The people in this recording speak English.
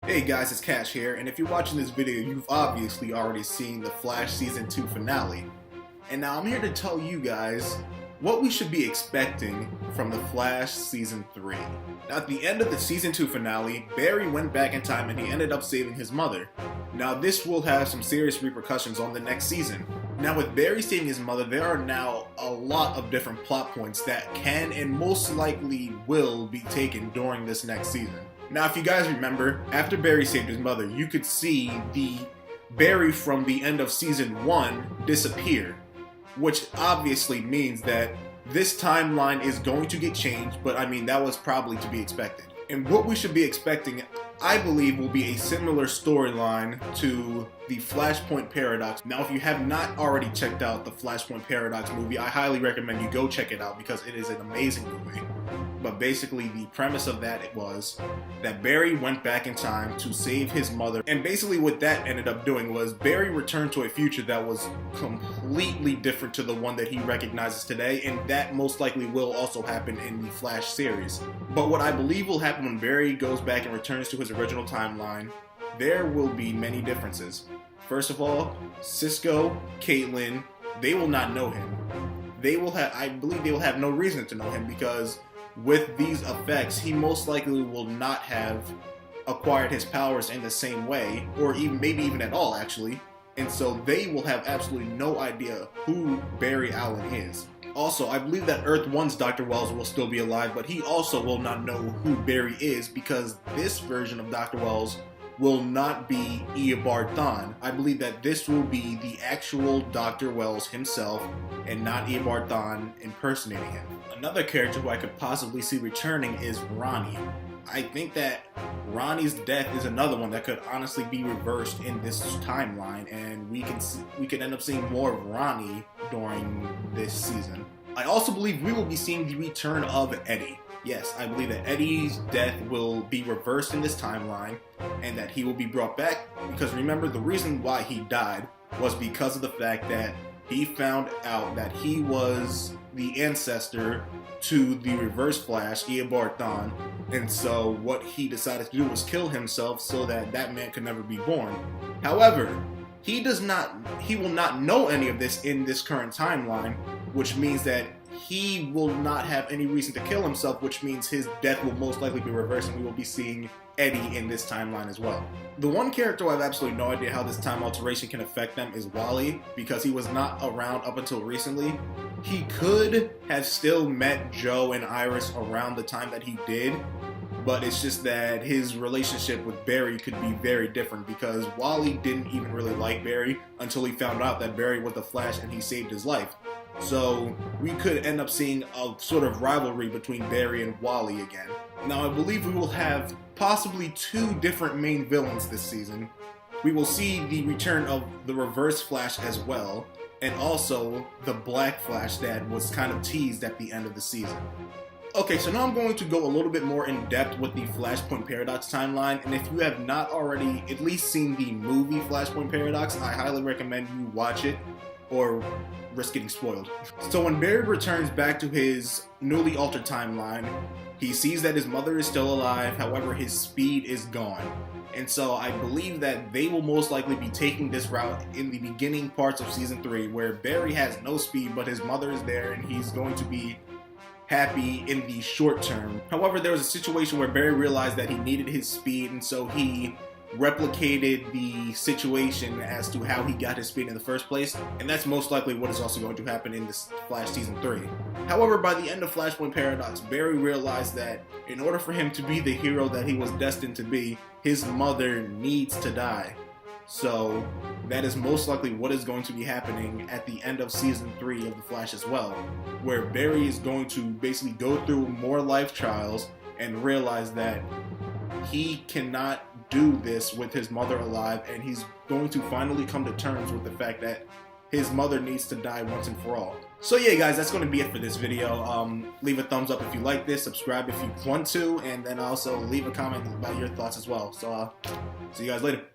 Hey guys, it's Cash here, and if you're watching this video, you've obviously already seen the Flash Season 2 finale. And now I'm here to tell you guys what we should be expecting from the Flash Season 3. Now at the end of the Season 2 finale, Barry went back in time and he ended up saving his mother. Now this will have some serious repercussions on the next season. Now with Barry saving his mother, there are now a lot of different plot points that can and most likely will be taken during this next season. Now, if you guys remember, after Barry saved his mother, you could see the Barry from the end of Season 1 disappear, which obviously means that this timeline is going to get changed, but I mean, that was probably to be expected. And what we should be expecting, I believe, will be a similar storyline to the Flashpoint Paradox. Now, if you have not already checked out the Flashpoint Paradox movie, I highly recommend you go check it out because it is an amazing movie. But basically, the premise of that was that Barry went back in time to save his mother. And basically what that ended up doing was Barry returned to a future that was completely different to the one that he recognizes today. And that most likely will also happen in the Flash series. But what I believe will happen when Barry goes back and returns to his original timeline, there will be many differences. First of all, Cisco, Caitlin, they will not know him. I believe they will have no reason to know him because with these effects, he most likely will not have acquired his powers in the same way, or even maybe even at all actually, and so they will have absolutely no idea who Barry Allen is. Also, I believe that Earth 1's Dr. Wells will still be alive, but he also will not know who Barry is because this version of Dr. Wells will not be Eobard Thawne. I believe that this will be the actual Dr. Wells himself and not Eobard Thawne impersonating him. Another character who I could possibly see returning is Ronnie. I think that Ronnie's death is another one that could honestly be reversed in this timeline, and we could end up seeing more of Ronnie during this season. I also believe we will be seeing the return of Eddie. Yes, I believe that Eddie's death will be reversed in this timeline and that he will be brought back because remember, the reason why he died was because of the fact that he found out that he was the ancestor to the Reverse Flash, Eobard Thawne, and so what he decided to do was kill himself so that that man could never be born. However, he will not know any of this in this current timeline, which means that he will not have any reason to kill himself, which means his death will most likely be reversed and we will be seeing Eddie in this timeline as well. The one character I have absolutely no idea how this time alteration can affect them is Wally, because he was not around up until recently. He could have still met Joe and Iris around the time that he did, but it's just that his relationship with Barry could be very different because Wally didn't even really like Barry until he found out that Barry was the Flash and he saved his life. So we could end up seeing a sort of rivalry between Barry and Wally again. Now I believe we will have possibly two different main villains this season. We will see the return of the Reverse Flash as well, and also the Black Flash that was kind of teased at the end of the season. Okay, so now I'm going to go a little bit more in depth with the Flashpoint Paradox timeline, and if you have not already at least seen the movie Flashpoint Paradox, I highly recommend you watch it or risk getting spoiled. So when Barry returns back to his newly altered timeline, he sees that his mother is still alive, however his speed is gone. And so I believe that they will most likely be taking this route in the beginning parts of Season 3 where Barry has no speed but his mother is there and he's going to be happy in the short term. However, there was a situation where Barry realized that he needed his speed and so he replicated the situation as to how he got his speed in the first place, and that's most likely what is also going to happen in this Flash Season 3. However, by the end of Flashpoint Paradox, Barry realized that in order for him to be the hero that he was destined to be, his mother needs to die. So that is most likely what is going to be happening at the end of Season 3 of The Flash as well, where Barry is going to basically go through more life trials and realize that he cannot do this with his mother alive, and he's going to finally come to terms with the fact that his mother needs to die once and for all. So yeah guys, that's going to be it for this video. Leave a thumbs up if you like this, subscribe if you want to, and then also leave a comment about your thoughts as well. So see you guys later.